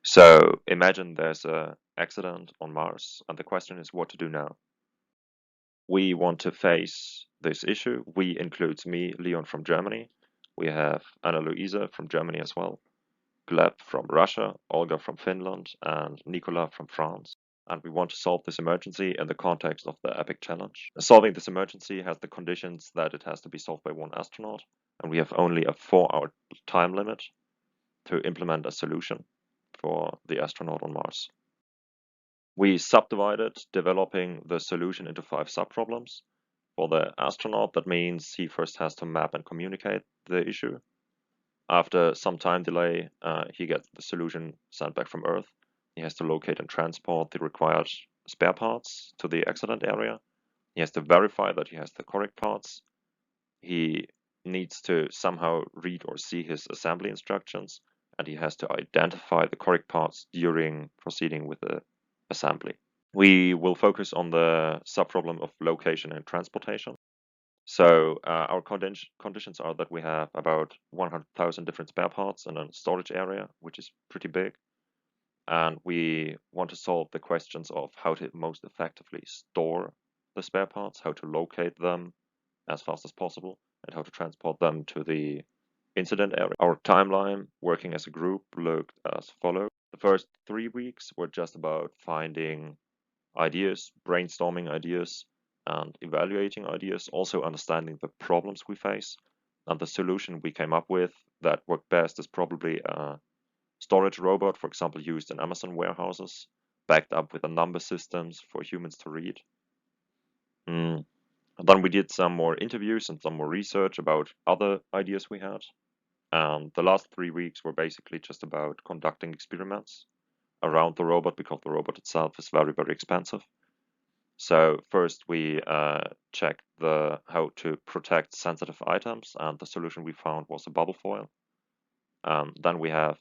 So imagine there's an accident on Mars, and the question is what to do now. We want to face this issue. We includes me, Leon from Germany. We have Anna Luisa from Germany as well, Gleb from Russia, Olga from Finland, and Nicola from France. And we want to solve this emergency in the context of the EPIC challenge. Solving this emergency has the conditions that it has to be solved by one astronaut, and we have only a 4-hour time limit to implement a solution for the astronaut on Mars. We subdivided developing the solution into 5 subproblems. For the astronaut, that means he first has to map and communicate the issue. After some time delay, he gets the solution sent back from Earth. He has to locate and transport the required spare parts to the accident area. He has to verify that he has the correct parts. He needs to somehow read or see his assembly instructions, and he has to identify the correct parts during proceeding with the assembly. We will focus on the subproblem of location and transportation. So our conditions are that we have about 100,000 different spare parts in a storage area, which is pretty big. And we want to solve the questions of how to most effectively store the spare parts, how to locate them as fast as possible, and how to transport them to the incident area. Our timeline, working as a group, looked as follows. The first 3 weeks were just about finding ideas, brainstorming ideas, and evaluating ideas, also understanding the problems we face. And the solution we came up with that worked best is probably a storage robot, for example, used in Amazon warehouses, backed up with a number systems for humans to read. And then we did some more interviews and some more research about other ideas we had. And the last 3 weeks were basically just about conducting experiments around the robot because the robot itself is very, very expensive. So first we checked how to protect sensitive items, and the solution we found was a bubble foil. Then we have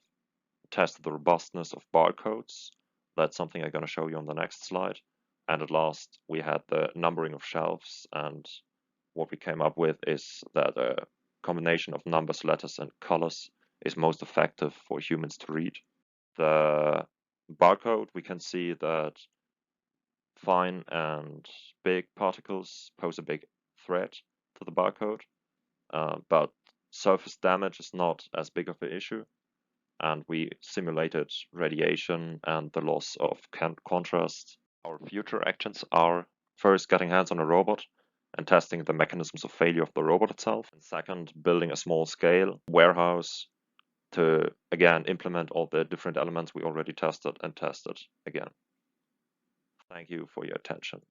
tested the robustness of barcodes. That's something I'm going to show you on the next slide. And at last, we had the numbering of shelves, and what we came up with is that a combination of numbers, letters, and colors is most effective for humans to read. The barcode, we can see that fine and big particles pose a big threat to the barcode, but surface damage is not as big of an issue. And we simulated radiation and the loss of contrast. Our future actions are first getting hands on a robot and testing the mechanisms of failure of the robot itself. And second, building a small scale warehouse to again implement all the different elements we already tested and tested again. Thank you for your attention.